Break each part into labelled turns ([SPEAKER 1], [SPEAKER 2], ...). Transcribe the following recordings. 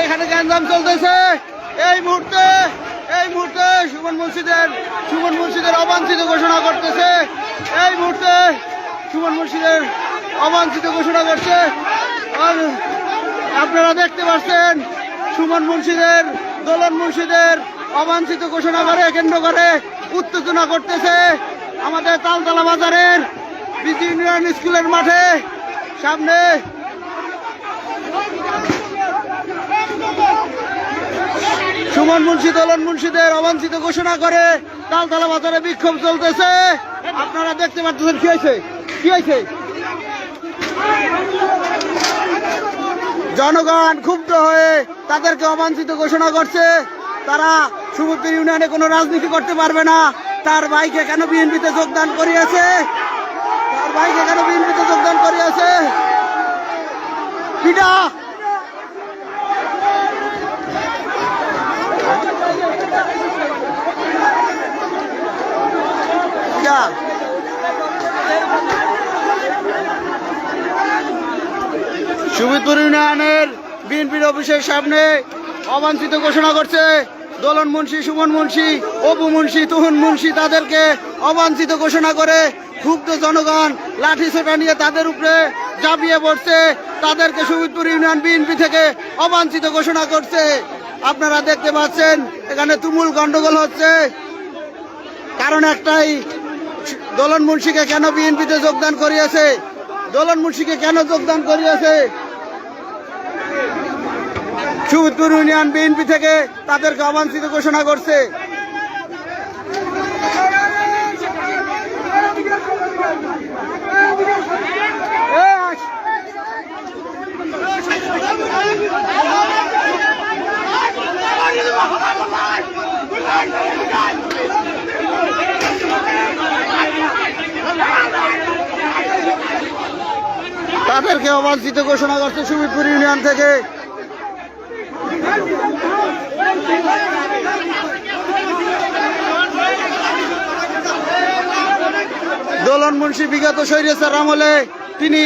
[SPEAKER 1] এখানে গ্যাঞ্জাম চলতেছে এই মুহূর্তে সুমন মুর্শিদের অবাঞ্ছিত ঘোষণা করতেছে। এই মুহূর্তে সুমন মুর্শিদের অবাঞ্ছিত ঘোষণা করছে। আর আপনারা দেখতে পাচ্ছেন সুমন মুর্শিদের দোলন মুর্শিদের অবাঞ্ছিত ঘোষণা করে কেন্দ্র করে উত্তেজনা করতেছে আমাদের তালতলা বাজারের বিজি ইউনিয়ন স্কুলের মাঠে সামনে। সুমন মুন্সি দোলন মুন্সিদের অবাঞ্ছিত ঘোষণা করে তালতলা বাজারে বিক্ষোভ চলতেছে। আপনারা দেখতে পাচ্ছেন কি হয়েছে জনগণ ক্ষুব্ধ হয়ে তাদেরকে অবাঞ্ছিত ঘোষণা করছে। তারা সুমুদ্র ইউনিয়নে কোনো রাজনীতি করতে পারবে না। তার ভাইকে কেন বিএনপিতে যোগদান করিয়েছে পিটা সুমিতপুর ইউনিয়নের বিএনপির অফিসের সামনে অবাঞ্ছিত ঘোষণা করছে দোলন মুন্সি, সুমন মুন্সি, অপু মুন্সি, তুহিন মুন্সি। তাদেরকে অবাঞ্ছিত ঘোষণা করে ক্ষুব্ধ জনগণ লাঠি সোটা নিয়ে তাদের উপরে ঝাঁপিয়ে পড়ছে। তাদেরকে সুমিতপুর ইউনিয়ন বিএনপি থেকে অবাঞ্ছিত ঘোষণা করছে। আপনারা দেখতে পাচ্ছেন এখানে তুমুল গন্ডগোল হচ্ছে। কারণ একটাই, দোলন মুন্সিকে কেন বিএনপিতে যোগদান করিয়েছে? সুমিতপুর ইউনিয়ন বিএনপি থেকে তাদেরকে অবাঞ্ছিত ঘোষণা করছে। তাদেরকে অবাঞ্ছিত ঘোষণা করছে সুমিতপুর ইউনিয়ন থেকে। দোলন মুন্সি বিগত স্বৈরাচার আমলে তিনি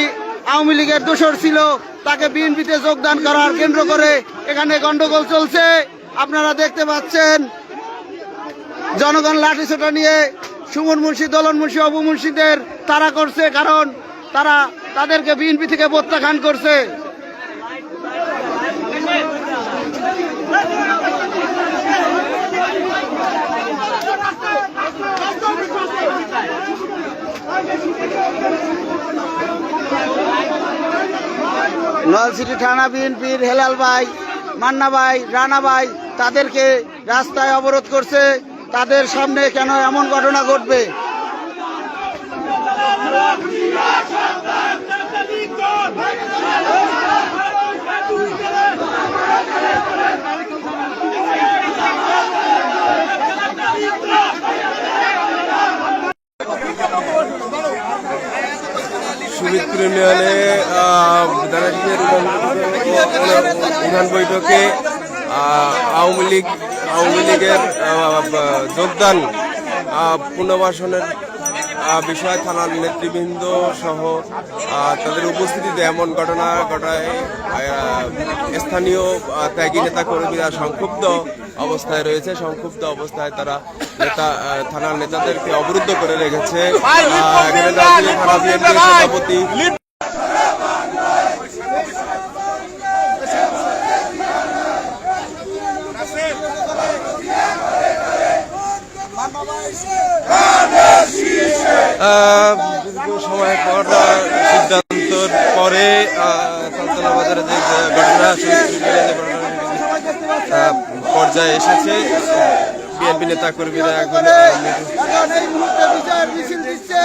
[SPEAKER 1] আওয়ামী লীগের দোসর ছিল। তাকে বিএনপিতে যোগদান করার কেন্দ্র করে এখানে গন্ডগোল চলছে। আপনারা দেখতে পাচ্ছেন জনগণ লাঠিসোঁটা নিয়ে সুমন মুন্সি, দোলন মুন্সি, অপু মুন্সিদের তাড়া করছে। কারণ তাদেরকে বিএনপি থেকে প্রত্যাখ্যান করছে। নলছিটি থানা বিএনপির হেলাল ভাই, মান্না ভাই, রানা ভাই তাদেরকে রাস্তায় অবরোধ করছে। তাদের সামনে কেন এমন ঘটনা ঘটবে?
[SPEAKER 2] সুমিতপুর ইউনিয়নে প্রধান বৈঠকে আওয়ামী লীগের যোগদান পুনর্বাসনের বিষয়ে থানার নেতৃবৃন্দ সহ তাদের উপস্থিতিতে এমন ঘটনা ঘটায় স্থানীয় ত্যাগী নেতা কর্মীরা সংক্ষুব্ধ অবস্থায় রয়েছে। সংক্ষুব্ধ অবস্থায় তারা থানার নেতাদেরকে অবরুদ্ধ করে রেখেছে। এখানে থানা বিএনপির সভাপতি সময় পর সিদ্ধান্তর পরে তালতলা বাজারে যে ঘটনা পর্যায়ে এসেছে, বিএনপি নেতা কর্মীরা এখন
[SPEAKER 1] এই মুহূর্তে বিচার মিছিল দিচ্ছে।